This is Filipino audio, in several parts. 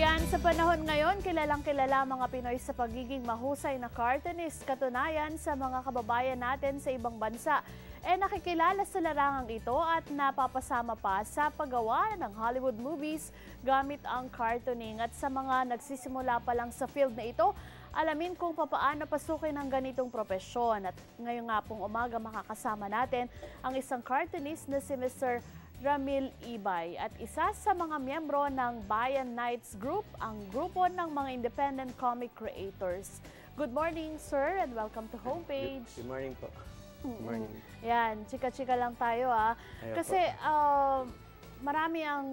Yan, sa panahon ngayon, kilalang-kilala mga Pinoy sa pagiging mahusay na cartoonist. Katunayan sa mga kababayan natin sa ibang bansa. Nakikilala sa larangang ito at napapasama pa sa paggawa ng Hollywood movies gamit ang cartooning. At sa mga nagsisimula pa lang sa field na ito, alamin kung papaano pasukin ang ganitong propesyon. At ngayong nga pong umaga makakasama natin ang isang cartoonist na si Mr. Ramil Ibay at isa sa mga miyembro ng Bayan Nights Group, ang grupo ng mga independent comic creators. Good morning, sir, and welcome to Homepage. Good morning po. Good morning. Yan, chika-chika lang tayo Kasi marami ang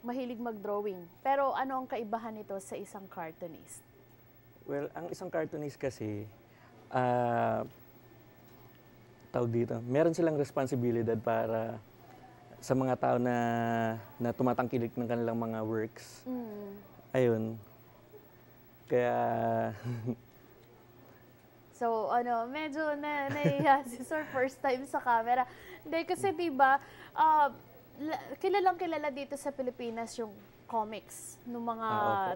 mahilig mag-drawing. Pero ano ang kaibahan nito sa isang cartoonist? Well, ang isang cartoonist kasi, tawag dito, meron silang responsibilidad para sa mga tao na tumatangkilik ng kanilang mga works. Ayun. Kaya... So, medyo nahiya si Sir first time sa camera. Hindi, kasi diba, kilalang-kilala dito sa Pilipinas yung comics nung mga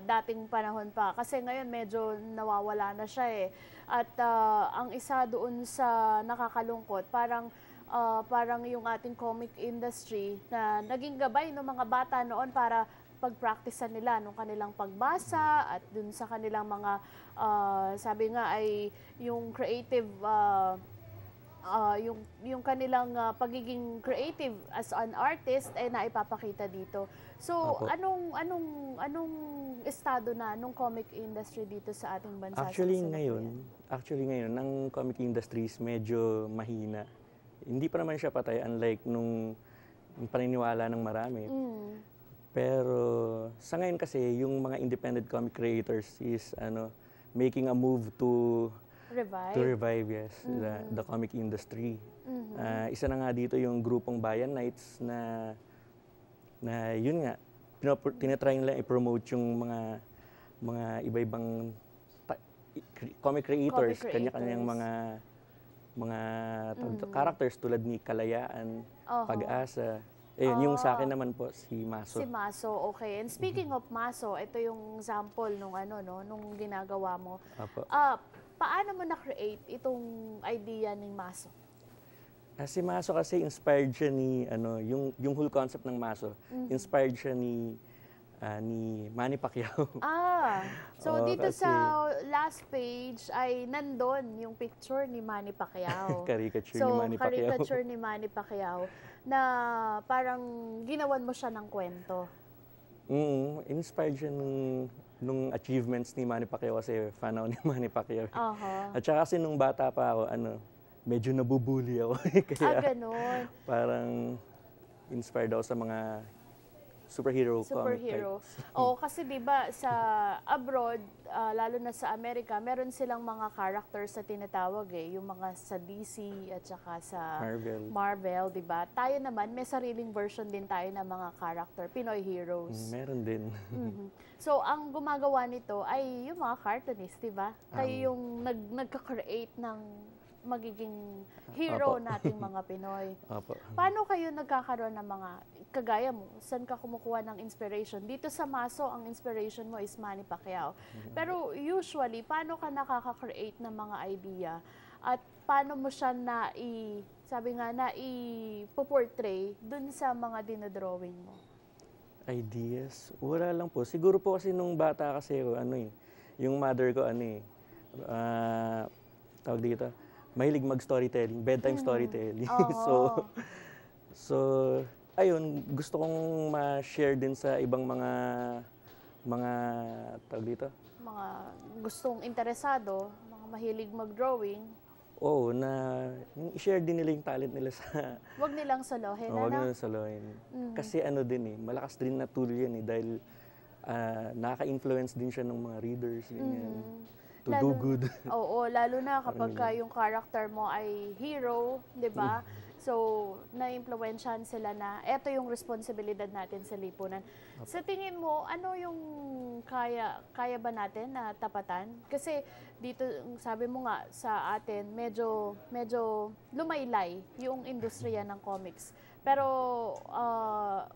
dating panahon pa. Kasi ngayon medyo nawawala na siya eh. At ang isa doon sa nakakalungkot, parang yung ating comic industry na naging gabay ng mga bata noon para pagpraktisan nila nung kanilang pagbasa at dun sa kanilang mga, sabi nga ay yung creative, yung kanilang pagiging creative as an artist ay naipapakita dito. So, anong estado na nung comic industry dito sa ating bansa? Actually ngayon, ang comic industry is medyo mahina. Hindi pa naman siya patay, unlike nung paniniwala ng marami. Pero sa ngayon kasi, yung mga independent comic creators is making a move to revive the comic industry. Isa na nga dito yung grupong Bayan Nights na yun nga, tinatry nila i-promote yung mga iba-ibang comic creators, kanya-kanyang mga characters tulad ni Kalayaan, Pag-asa. Yung sa akin naman po, si Maso. Si Maso, okay. And speaking of Maso, ito yung sample nung nung ginagawa mo. Paano mo na-create itong idea ni Maso? Si Maso kasi inspired siya ni, yung whole concept ng Maso, inspired siya ni Manny Pacquiao. So dito sa last page ay nandun yung picture ni Manny Pacquiao. Caricature ni Manny Pacquiao. Caricature ni Manny Pacquiao na parang ginawan mo siya ng kwento. Inspired siya nung achievements ni Manny Pacquiao kasi fan ako ni Manny Pacquiao. At saka kasi nung bata pa ako, medyo nabubuli ako. Kaya ganun. Parang inspired ako sa mga superhero. Kasi 'di ba sa abroad, lalo na sa Amerika, meron silang mga characters na tinatawag yung mga sa DC at saka sa Marvel, 'di ba? Tayo naman may sariling version din tayo ng mga character, Pinoy heroes. Meron din. So ang gumagawa nito ay yung mga cartoonist, 'di ba? Kayo yung nagka-create ng magiging hero nating mga Pinoy. Paano kayo nagkakaroon ng mga, kagaya mo, saan ka kumukuha ng inspiration? Dito sa Maso, ang inspiration mo is Manny Pacquiao. Pero usually, paano ka nakaka-create ng mga idea? At paano mo siya i-portray dun sa mga dinodrawing mo? Ideas? Wala lang po. Siguro po kasi nung bata kasi, yung mother ko, tawag dito, mahilig mag-storytelling, bedtime storytelling. So, ayun, gusto kong ma-share din sa ibang mga tawag dito? Mga gustong interesado, mga mahilig mag-drawing. I-share din nila yung talent nila sa... Huwag nilang solohin, Huwag nilang solohin. Kasi malakas din na tool yan dahil nakaka-influence din siya ng mga readers, ganyan. To do good. Lalo na kapag yung character mo ay hero, 'di ba? So, na-impluwensyahan sila na eto yung responsibilidad natin sa lipunan. Sa tingin mo, ano yung kaya ba natin na tapatan? Kasi dito, sabi mo nga sa atin, medyo lumaylay yung industriya ng comics. Pero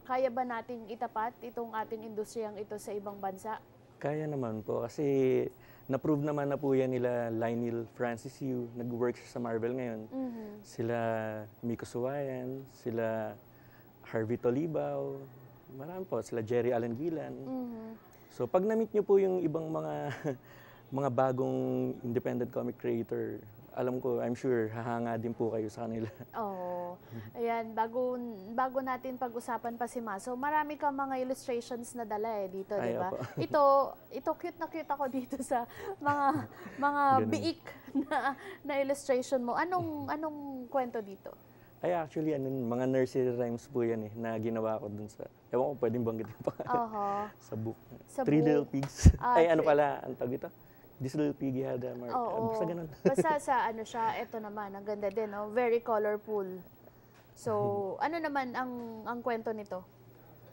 kaya ba nating itapat itong ating industriyang ito sa ibang bansa? Kaya naman po kasi na-prove naman na po yan nila Lionel Francis Yu, nag-work siya sa Marvel ngayon. Sila Miko Suwayan, sila Harvey Tolibao, marami po, sila Jerry Allen Gillan. So pag na-meet nyo po yung ibang mga mga bagong independent comic creator, alam ko, I'm sure, hahanga din po kayo sa kanila. Oo. Ayan, bago natin pag-usapan pa si Maso, marami kang mga illustrations na dala dito, di ba? Ito cute na cute ako dito sa mga biik na illustration mo. Anong kwento dito? Ay, actually, mga nursery rhymes po yan na ginawa ko dun sa, ewan ko, pwedeng banggitin pa sa book. Three Little Pigs. Ay, ano pala, ang tawag ito? This Little Piggy had a mark. Basta ganun. Basta sa siya, eto naman, ang ganda din, very colorful. So, ano naman ang kwento nito?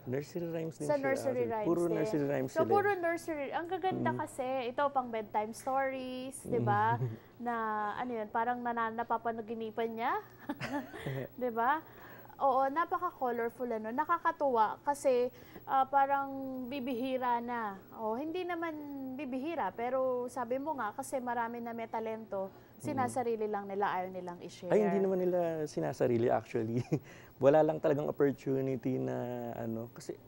Nursery rhymes din sa siya. nursery rhymes Puro din. nursery rhymes So, sila. puro nursery. Ang gaganda kasi, ito pang bedtime stories, di ba? Na, parang napapanaginipan niya. Di ba? Oo, napaka-colorful, nakakatuwa kasi parang bibihira na. Hindi naman bibihira, pero sabi mo nga, kasi marami na may talento, sinasarili lang nila, ayaw nilang i-share. Ay, hindi naman nila sinasarili actually. Wala lang talagang opportunity na kasi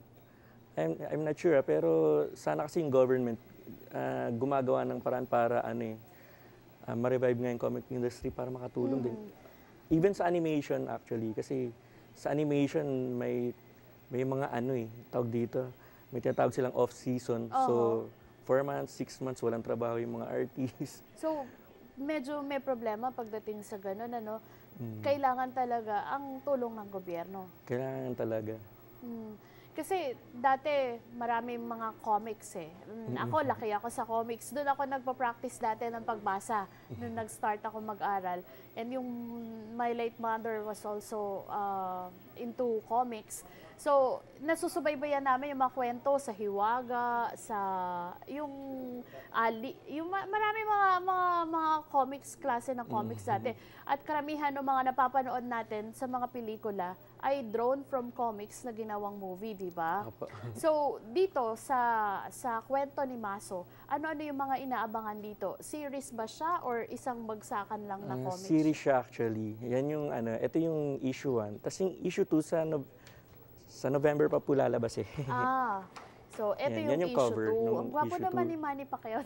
I'm not sure, pero sana kasi yung government gumagawa ng paraan para ma-revive nga yung comic industry para makatulong din. Even sa animation actually, kasi sa animation may mga tawag dito, may tinatawag silang off-season. So, 4 months, 6 months, walang trabaho yung mga artists. So, medyo may problema pagdating sa ganun, Kailangan talaga ang tulong ng gobyerno. Kailangan talaga. Kasi dati maraming mga comics Ako, laki ako sa comics. Doon ako nagpa-practice dati ng pagbasa nung nag-start ako mag-aral. And yung my late mother was also into comics. So, nasusubaybayan namin yung mga kwento sa Hiwaga, sa yung Ali, yung marami mga comics, klase ng comics dati. At karamihan ng mga napapanood natin sa mga pelikula ay drawn from comics na ginawang movie, di ba? So, dito sa kwento ni Maso, ano-ano yung mga inaabangan dito? Series ba siya or isang bagsakan lang na comics? Series siya actually. Yan yung ito yung issue 1. Tapos yung issue 2 sa November pa po lalabas So, ito yan yung cover issue 2. nung Ang gwapo issue naman 2. ni Manny Pacquiao.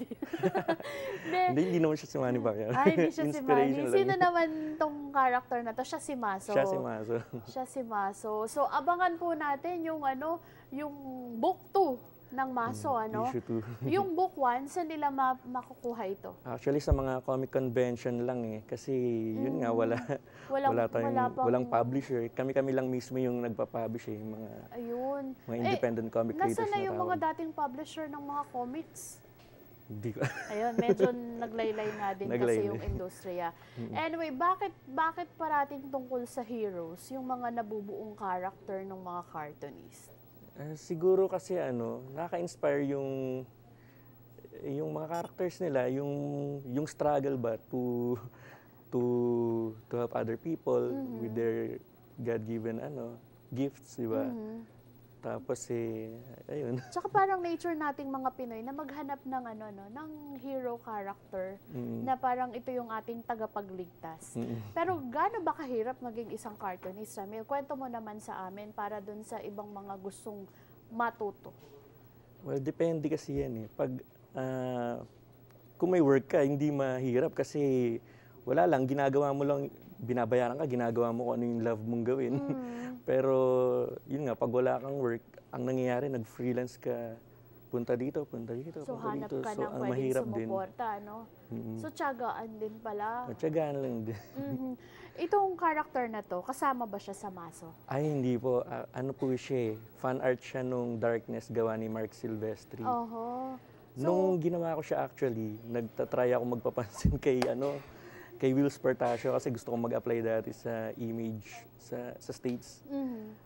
Hindi naman siya si Manny Pacquiao. Ay, hindi siya si Manny. Inspiration lang Sino yun. naman tong character na to? Siya si Maso. Siya si Maso. Siya si Maso. So, abangan po natin yung yung book 2 ng Maso, Issue 2. Yung book 1, saan nila makukuha ito? Actually, sa mga comic convention lang kasi yun nga, walang publisher. Kami lang mismo yung nagpa-publish yung mga independent comic creators Nasaan na na yung tawag. mga dating publisher ng mga comics? Hindi ko. Ayun, medyo naglaylay nga din kasi yung industriya. Anyway, bakit parating tungkol sa heroes, yung mga nabubuong character ng mga cartoonist? Siguro kasi nakaka-inspire yung mga characters nila, yung struggle ba to help other people with their God-given gifts, di ba? Tapos ayun. Tsaka parang nature nating mga Pinoy na maghanap ng ng hero character na parang ito yung ating tagapagligtas. Pero gaano ba kahirap maging isang cartoonist, Ramil? Kwento mo naman sa amin para dun sa ibang mga gustong matuto. Well, depende kasi yan Pag kung may work ka, hindi mahirap kasi wala lang, ginagawa mo lang, binabayaran ka, ginagawa mo kung ano yung love mong gawin. Pero yun nga, pag wala kang work, ang nangyayari, nag-freelance ka, punta dito, So, punta hanap dito. ka So, ng ang pwedeng mahirap din. sumuporta, So, tiyagaan din pala. Tiyagaan lang din. Itong character na to, kasama ba siya sa Maso? Ay, hindi po. Ano po siya fan art siya nung Darkness gawa ni Mark Silvestri. So, Nung ginawa ko siya actually, nagtatry ako magpapansin kay Will Spartacio kasi gusto kong mag-apply dati sa image sa States.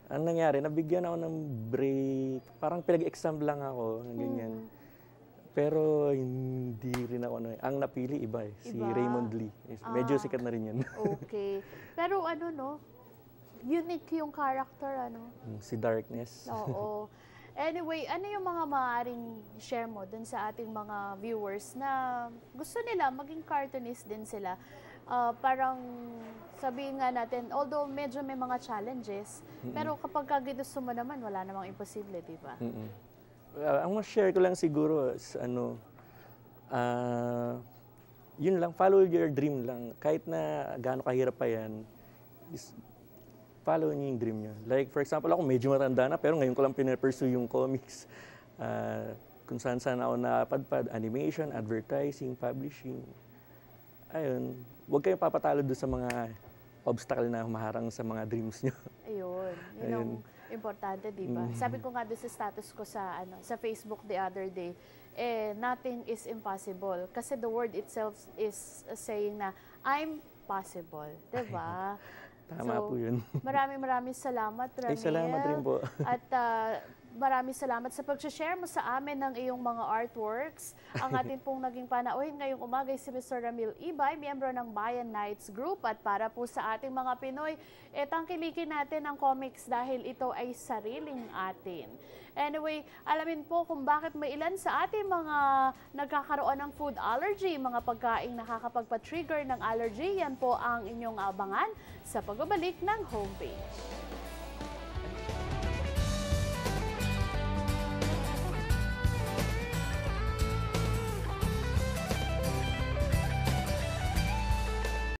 Ang nangyari, nabigyan ako ng break. Parang pinag-exam lang ako, ganyan. Pero hindi rin ako, ang napili iba eh, si Raymond Lee. Medyo sikat na rin yan. Okay. Pero ano no, unique yung character ano. Si Darkness. Oo. Anyway, ano yung mga maaaring share mo dun sa ating mga viewers na gusto nila maging cartoonist din sila? Parang sabihin nga natin, although medyo may mga challenges, pero kapag gusto mo naman, wala namang imposible, di ba? Ang share ko lang siguro is yun lang, follow your dream lang. Kahit na gaano kahirap pa yan, is follow niyo yung dream niyo. Like for example, ako medyo matanda na pero ngayon ko lang pinapursue yung comics. Kung saan ako napadpad, animation, advertising, publishing. Ayun, huwag kayong papatalo doon sa mga obstacle na humaharang sa mga dreams niyo. Ayun, yun ang importante, di ba? Sabi ko nga doon sa status ko sa Facebook the other day, nothing is impossible. Kasi the word itself is saying na, I'm possible. Di ba? Tama po yun. Maraming salamat, Ramil. Ay, salamat rin po. At maraming salamat sa pag-share mo sa amin ng iyong mga artworks. Ang atin pong naging panauhin ngayong umaga si Mr. Ramil Ibay, miyembro ng Bayan Knights Group. At para po sa ating mga Pinoy, tangkilikin natin ang comics dahil ito ay sariling atin. Anyway, alamin po kung bakit may ilan sa ating mga nagkakaroon ng food allergy, mga pagkaing nakakapagpa-trigger ng allergy. Yan po ang inyong abangan sa pagbabalik ng homepage.